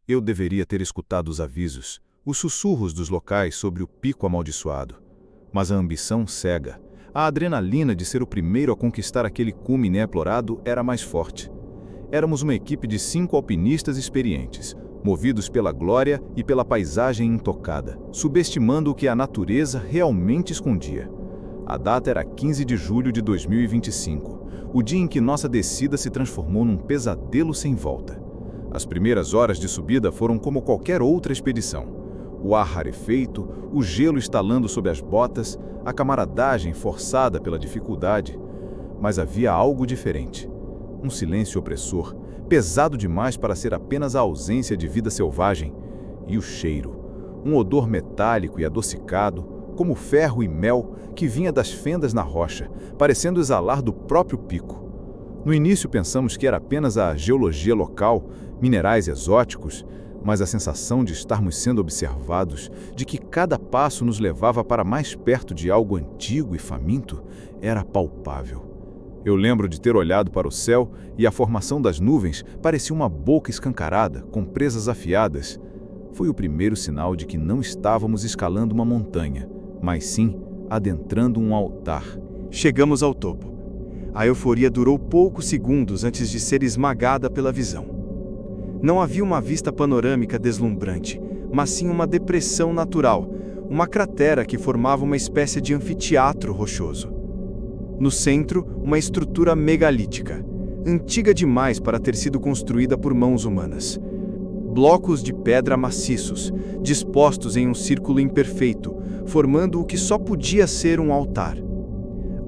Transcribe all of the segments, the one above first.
Eu deveria ter escutado os avisos, os sussurros dos locais sobre o pico amaldiçoado. Mas a ambição cega, a adrenalina de ser o primeiro a conquistar aquele cume inexplorado era mais forte. Éramos uma equipe de 5 alpinistas experientes, movidos pela glória e pela paisagem intocada, subestimando o que a natureza realmente escondia. A data era 15 de julho de 2025, o dia em que nossa descida se transformou num pesadelo sem volta. As primeiras horas de subida foram como qualquer outra expedição. O ar rarefeito, o gelo estalando sob as botas, a camaradagem forçada pela dificuldade. Mas havia algo diferente. Um silêncio opressor, pesado demais para ser apenas a ausência de vida selvagem. E o cheiro, um odor metálico e adocicado, como ferro e mel, que vinha das fendas na rocha, parecendo exalar do próprio pico. No início pensamos que era apenas a geologia local, minerais exóticos, mas a sensação de estarmos sendo observados, de que cada passo nos levava para mais perto de algo antigo e faminto, era palpável. Eu lembro de ter olhado para o céu e a formação das nuvens parecia uma boca escancarada, com presas afiadas. Foi o primeiro sinal de que não estávamos escalando uma montanha, mas sim adentrando um altar. Chegamos ao topo. A euforia durou poucos segundos antes de ser esmagada pela visão. Não havia uma vista panorâmica deslumbrante, mas sim uma depressão natural, uma cratera que formava uma espécie de anfiteatro rochoso. No centro, uma estrutura megalítica, antiga demais para ter sido construída por mãos humanas. Blocos de pedra maciços, dispostos em um círculo imperfeito, formando o que só podia ser um altar.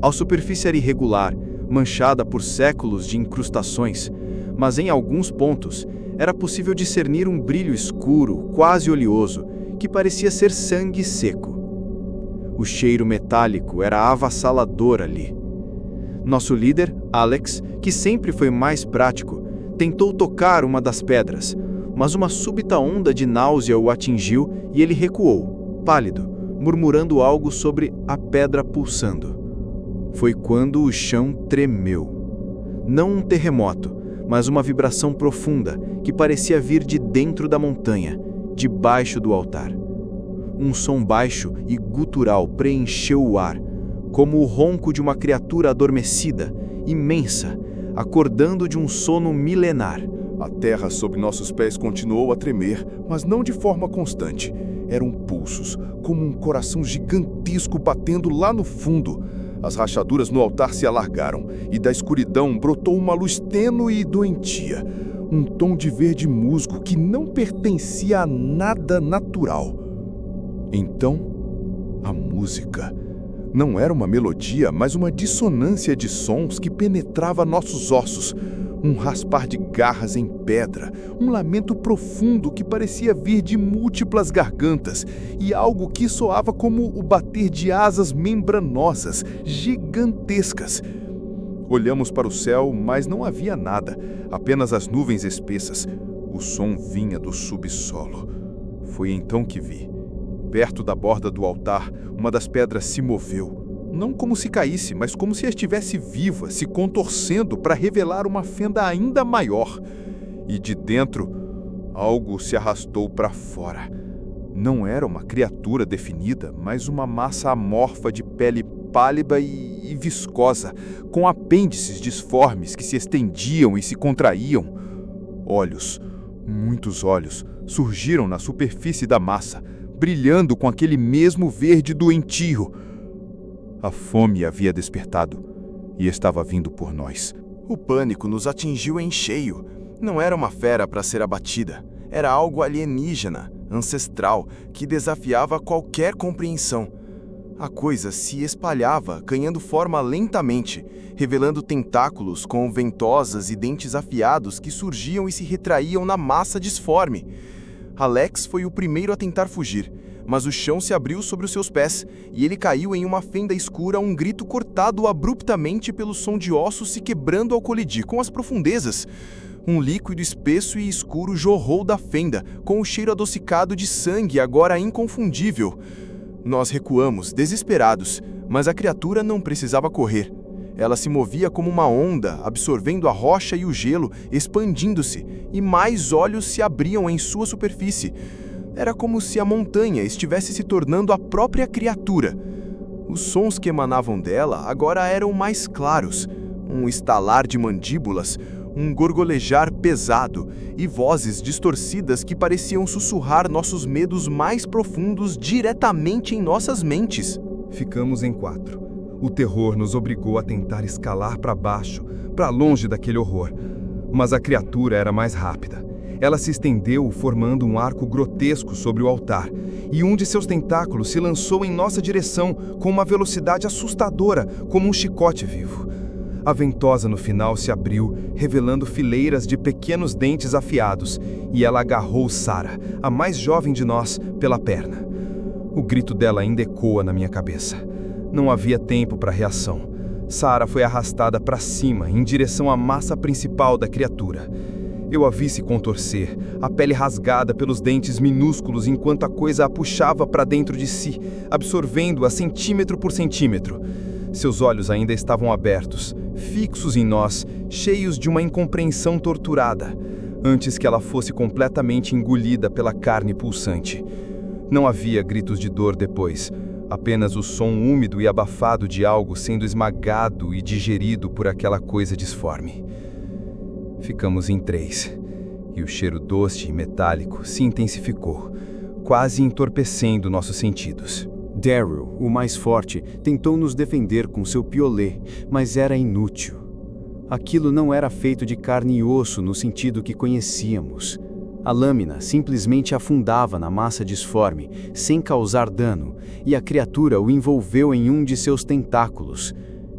A superfície era irregular, manchada por séculos de incrustações, mas em alguns pontos era possível discernir um brilho escuro, quase oleoso, que parecia ser sangue seco. O cheiro metálico era avassalador ali. Nosso líder, Alex, que sempre foi mais prático, tentou tocar uma das pedras, mas uma súbita onda de náusea o atingiu e ele recuou, pálido, murmurando algo sobre a pedra pulsando. Foi quando o chão tremeu. Não um terremoto, mas uma vibração profunda que parecia vir de dentro da montanha, debaixo do altar. Um som baixo e gutural preencheu o ar, como o ronco de uma criatura adormecida, imensa, acordando de um sono milenar. A terra sob nossos pés continuou a tremer, mas não de forma constante. Eram pulsos, como um coração gigantesco batendo lá no fundo. As rachaduras no altar se alargaram, e da escuridão brotou uma luz tênue e doentia. Um tom de verde musgo que não pertencia a nada natural. Então, a música. Não era uma melodia, mas uma dissonância de sons que penetrava nossos ossos. Um raspar de garras em pedra, um lamento profundo que parecia vir de múltiplas gargantas e algo que soava como o bater de asas membranosas, gigantescas. Olhamos para o céu, mas não havia nada, apenas as nuvens espessas. O som vinha do subsolo. Foi então que vi. Perto da borda do altar, uma das pedras se moveu. Não como se caísse, mas como se estivesse viva, se contorcendo para revelar uma fenda ainda maior. E de dentro, algo se arrastou para fora. Não era uma criatura definida, mas uma massa amorfa de pele pálida e viscosa, com apêndices disformes que se estendiam e se contraíam. Olhos, muitos olhos, surgiram na superfície da massa, brilhando com aquele mesmo verde doentio. A fome havia despertado e estava vindo por nós. O pânico nos atingiu em cheio. Não era uma fera para ser abatida. Era algo alienígena, ancestral, que desafiava qualquer compreensão. A coisa se espalhava, ganhando forma lentamente, revelando tentáculos com ventosas e dentes afiados que surgiam e se retraíam na massa disforme. Alex foi o primeiro a tentar fugir, mas o chão se abriu sobre os seus pés e ele caiu em uma fenda escura, um grito cortado abruptamente pelo som de ossos se quebrando ao colidir com as profundezas. Um líquido espesso e escuro jorrou da fenda, com o cheiro adocicado de sangue agora inconfundível. Nós recuamos, desesperados, mas a criatura não precisava correr. Ela se movia como uma onda, absorvendo a rocha e o gelo, expandindo-se, e mais olhos se abriam em sua superfície. Era como se a montanha estivesse se tornando a própria criatura. Os sons que emanavam dela agora eram mais claros, um estalar de mandíbulas, um gorgolejar pesado e vozes distorcidas que pareciam sussurrar nossos medos mais profundos diretamente em nossas mentes. Ficamos em 4. O terror nos obrigou a tentar escalar para baixo, para longe daquele horror. Mas a criatura era mais rápida. Ela se estendeu formando um arco grotesco sobre o altar, e um de seus tentáculos se lançou em nossa direção com uma velocidade assustadora, como um chicote vivo. A ventosa no final se abriu, revelando fileiras de pequenos dentes afiados, e ela agarrou Sarah, a mais jovem de nós, pela perna. O grito dela ainda ecoa na minha cabeça. Não havia tempo para reação. Sarah foi arrastada para cima, em direção à massa principal da criatura. Eu a vi se contorcer, a pele rasgada pelos dentes minúsculos enquanto a coisa a puxava para dentro de si, absorvendo-a centímetro por centímetro. Seus olhos ainda estavam abertos, fixos em nós, cheios de uma incompreensão torturada, antes que ela fosse completamente engolida pela carne pulsante. Não havia gritos de dor depois, apenas o som úmido e abafado de algo sendo esmagado e digerido por aquela coisa disforme. Ficamos em 3, e o cheiro doce e metálico se intensificou, quase entorpecendo nossos sentidos. Daryl, o mais forte, tentou nos defender com seu piolê, mas era inútil. Aquilo não era feito de carne e osso no sentido que conhecíamos. A lâmina simplesmente afundava na massa disforme, sem causar dano, e a criatura o envolveu em um de seus tentáculos.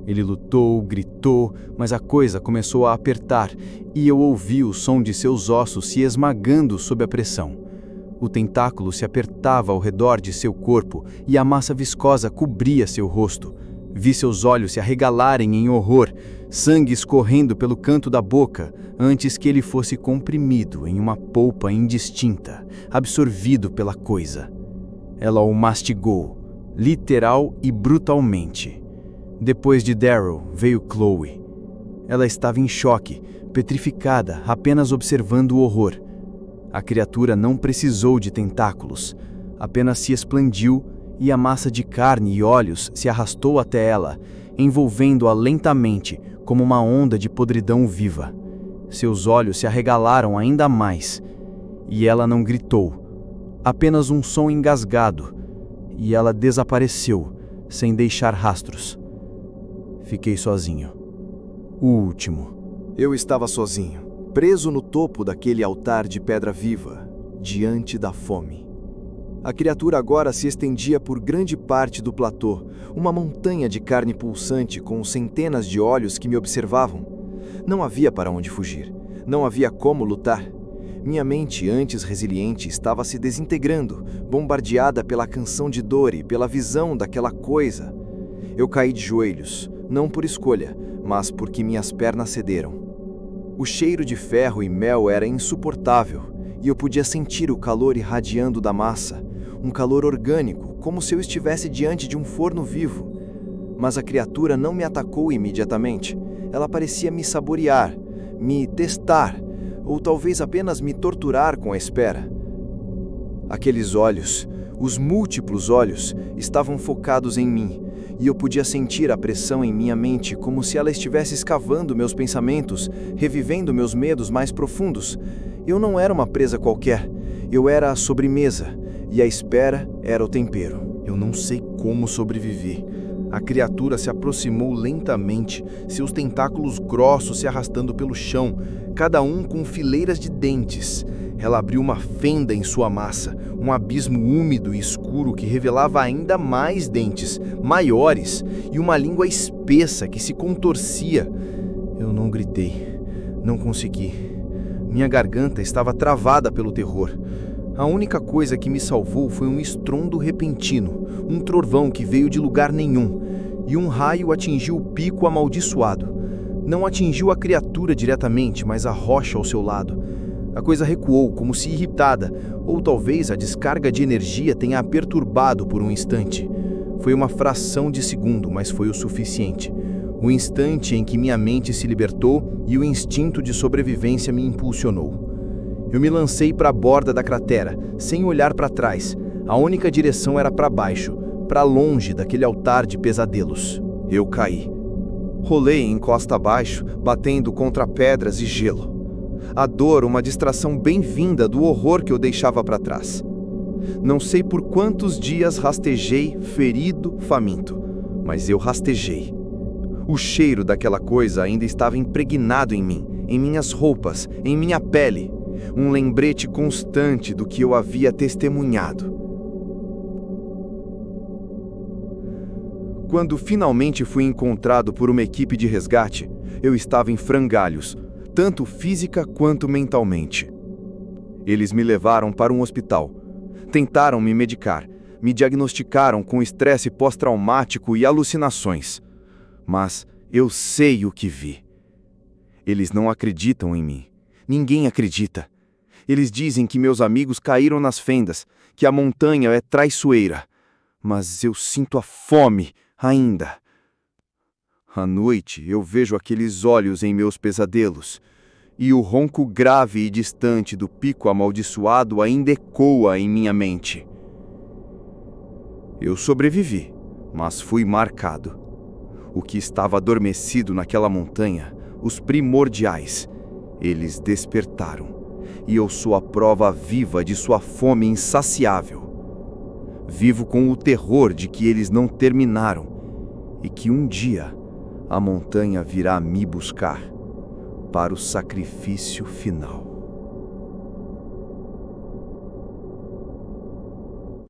Ele lutou, gritou, mas a coisa começou a apertar, e eu ouvi o som de seus ossos se esmagando sob a pressão. O tentáculo se apertava ao redor de seu corpo, e a massa viscosa cobria seu rosto. Vi seus olhos se arregalarem em horror, sangue escorrendo pelo canto da boca, antes que ele fosse comprimido em uma polpa indistinta, absorvido pela coisa. Ela o mastigou, literal e brutalmente. Depois de Daryl, veio Chloe. Ela estava em choque, petrificada, apenas observando o horror. A criatura não precisou de tentáculos, apenas se expandiu e a massa de carne e olhos se arrastou até ela, envolvendo-a lentamente como uma onda de podridão viva. Seus olhos se arregalaram ainda mais, e ela não gritou, apenas um som engasgado, e ela desapareceu, sem deixar rastros. Fiquei sozinho. O último. Eu estava sozinho, preso no topo daquele altar de pedra viva, diante da fome. A criatura agora se estendia por grande parte do platô, uma montanha de carne pulsante com centenas de olhos que me observavam. Não havia para onde fugir, não havia como lutar. Minha mente, antes resiliente, estava se desintegrando, bombardeada pela canção de dor e pela visão daquela coisa. Eu caí de joelhos, não por escolha, mas porque minhas pernas cederam. O cheiro de ferro e mel era insuportável, e eu podia sentir o calor irradiando da massa, um calor orgânico, como se eu estivesse diante de um forno vivo. Mas a criatura não me atacou imediatamente. Ela parecia me saborear, me testar, ou talvez apenas me torturar com a espera. Aqueles olhos, os múltiplos olhos, estavam focados em mim, e eu podia sentir a pressão em minha mente como se ela estivesse escavando meus pensamentos, revivendo meus medos mais profundos. Eu não era uma presa qualquer, eu era a sobremesa, e a espera era o tempero. Eu não sei como sobrevivi. A criatura se aproximou lentamente, seus tentáculos grossos se arrastando pelo chão, cada um com fileiras de dentes. Ela abriu uma fenda em sua massa, um abismo úmido e escuro que revelava ainda mais dentes, maiores, e uma língua espessa que se contorcia. Eu não gritei, não consegui. Minha garganta estava travada pelo terror. A única coisa que me salvou foi um estrondo repentino, um trovão que veio de lugar nenhum, e um raio atingiu o pico amaldiçoado. Não atingiu a criatura diretamente, mas a rocha ao seu lado. A coisa recuou, como se irritada, ou talvez a descarga de energia tenha a perturbado por um instante. Foi uma fração de segundo, mas foi o suficiente. o instante em que minha mente se libertou e o instinto de sobrevivência me impulsionou. Eu me lancei para a borda da cratera, sem olhar para trás. A única direção era para baixo, para longe daquele altar de pesadelos. Eu caí. Rolei em costa abaixo, batendo contra pedras e gelo. A dor, uma distração bem-vinda do horror que eu deixava para trás. Não sei por quantos dias rastejei, ferido, faminto, mas eu rastejei. O cheiro daquela coisa ainda estava impregnado em mim, em minhas roupas, em minha pele. Um lembrete constante do que eu havia testemunhado. Quando finalmente fui encontrado por uma equipe de resgate, eu estava em frangalhos, tanto física quanto mentalmente. Eles me levaram para um hospital. Tentaram me medicar, me diagnosticaram com estresse pós-traumático e alucinações. Mas eu sei o que vi. Eles não acreditam em mim. Ninguém acredita. Eles dizem que meus amigos caíram nas fendas, que a montanha é traiçoeira. Mas eu sinto a fome ainda. À noite eu vejo aqueles olhos em meus pesadelos, e o ronco grave e distante do pico amaldiçoado ainda ecoa em minha mente. Eu sobrevivi, mas fui marcado. O que estava adormecido naquela montanha, os primordiais, eles despertaram, e eu sou a prova viva de sua fome insaciável. Vivo com o terror de que eles não terminaram, e que um dia a montanha virá me buscar para o sacrifício final.